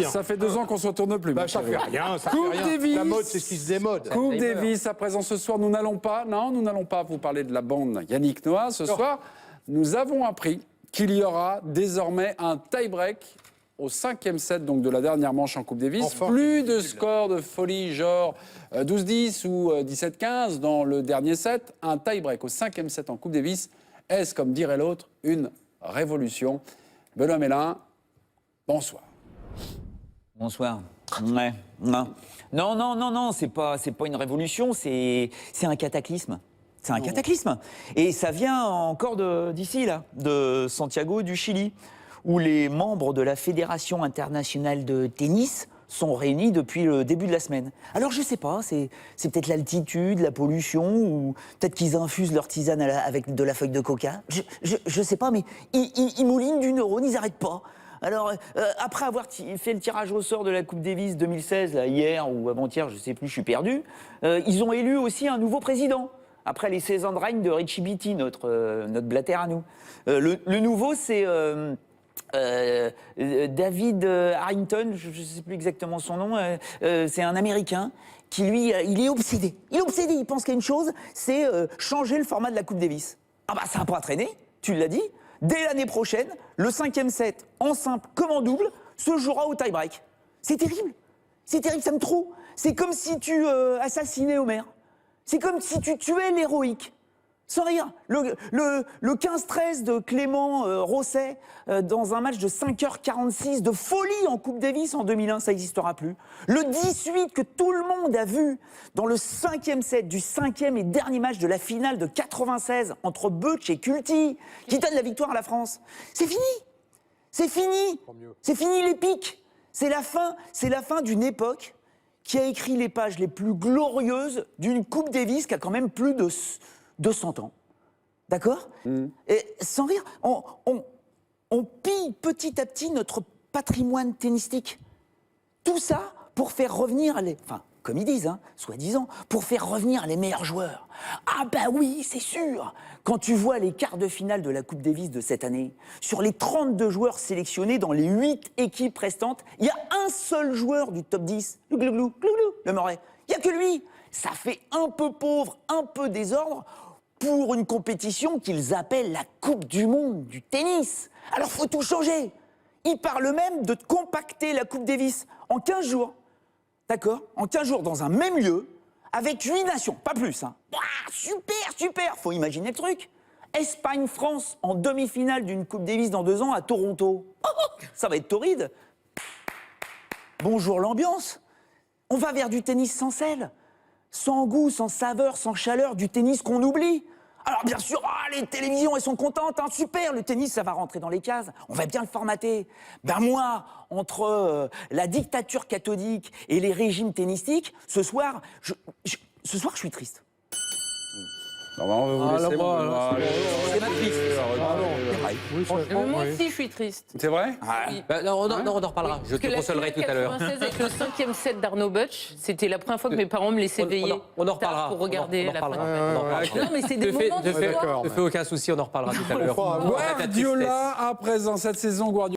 bien. Ça fait 2 ans qu'on ne se retourne plus. Ça fait rien, ça Coupe fait rien. Davis. La mode, c'est ce qui se démode. Coupe Davis, à présent ce soir, nous n'allons pas vous parler de la bande Yannick Noah. Ce soir, nous avons appris qu'il y aura désormais un tie-break au 5e set donc de la dernière manche en Coupe Davis. Enfin, plus de score de folie genre 12-10 ou 17-15 dans le dernier set. Un tie-break au 5e set en Coupe Davis. Est-ce, comme dirait l'autre, une révolution? Benoît Mélin, bonsoir. Bonsoir. Ouais. Non, c'est pas une révolution, c'est un cataclysme. C'est un cataclysme. Et ça vient encore d'ici, là, de Santiago, du Chili, où les membres de la Fédération internationale de tennis sont réunis depuis le début de la semaine. Alors je sais pas, c'est peut-être l'altitude, la pollution, ou peut-être qu'ils infusent leur tisane avec de la feuille de coca. Je sais pas, mais ils moulinent du neurone, ils n'arrêtent pas. Alors, après avoir fait le tirage au sort de la Coupe Davis 2016, là, hier ou avant-hier, je sais plus, je suis perdu, ils ont élu aussi un nouveau président. Après les 16 ans de règne de Richie Beattie, notre Blatter à nous. Le nouveau, c'est David Harrington, je ne sais plus exactement son nom, c'est un Américain qui, lui, il est obsédé. Il pense qu'il y a une chose, c'est changer le format de la Coupe Davis. Ah bah ça n'a pas traîné, tu l'as dit. Dès l'année prochaine, le 5e set, en simple comme en double, se jouera au tie-break. C'est terrible, ça me trouve. C'est comme si tu assassinais Homer. C'est comme si tu tuais l'héroïque. Sans rire. Le 15-13 de Clément Rosset dans un match de 5h46 de folie en Coupe Davis en 2001, ça n'existera plus. Le 18 que tout le monde a vu dans le 5e set du 5e et dernier match de la finale de 96 entre Butch et Kulti, qui donne la victoire à la France. C'est fini. C'est fini. C'est fini l'épique. C'est la fin d'une époque qui a écrit les pages les plus glorieuses d'une Coupe Davis qui a quand même plus de 200 ans. D'accord ? Et sans rire, on pille petit à petit notre patrimoine tennistique. Tout ça pour faire revenir comme ils disent, soi-disant, pour faire revenir les meilleurs joueurs. Ah bah oui, c'est sûr. Quand tu vois les quarts de finale de la Coupe Davis de cette année, sur les 32 joueurs sélectionnés dans les 8 équipes restantes, il y a un seul joueur du top 10, le Murray. Il n'y a que lui. Ça fait un peu pauvre, un peu désordre pour une compétition qu'ils appellent la Coupe du Monde du tennis. Alors faut tout changer. Ils parlent même de compacter la Coupe Davis en 15 jours. D'accord ? En 15 jours, dans un même lieu, avec 8 nations, pas plus. Super, faut imaginer le truc. Espagne-France en demi-finale d'une Coupe Davis dans 2 ans à Toronto. Ça va être torride. Bonjour l'ambiance. On va vers du tennis sans sel, sans goût, sans saveur, sans chaleur, du tennis qu'on oublie. Alors bien sûr, les télévisions, elles sont contentes, super, le tennis, ça va rentrer dans les cases, on va bien le formater. Ben moi, entre la dictature cathodique et les régimes tennistiques, ce soir, je suis triste. On va vous laisser, Benoît. C'est pas triste. Moi aussi, je suis triste. C'est vrai ? Oui. Non, on en reparlera. Je te consolerai tout à l'heure. 96 avec le 5e set d'Arnaud Butch, c'était la première fois que mes parents me laissaient veiller On en reparlera. pour regarder la fin. Non, Non, mais c'est des moments de ne joie. fais aucun souci, on en reparlera tout à l'heure. Guardiola, à présent, cette saison, Guardiola.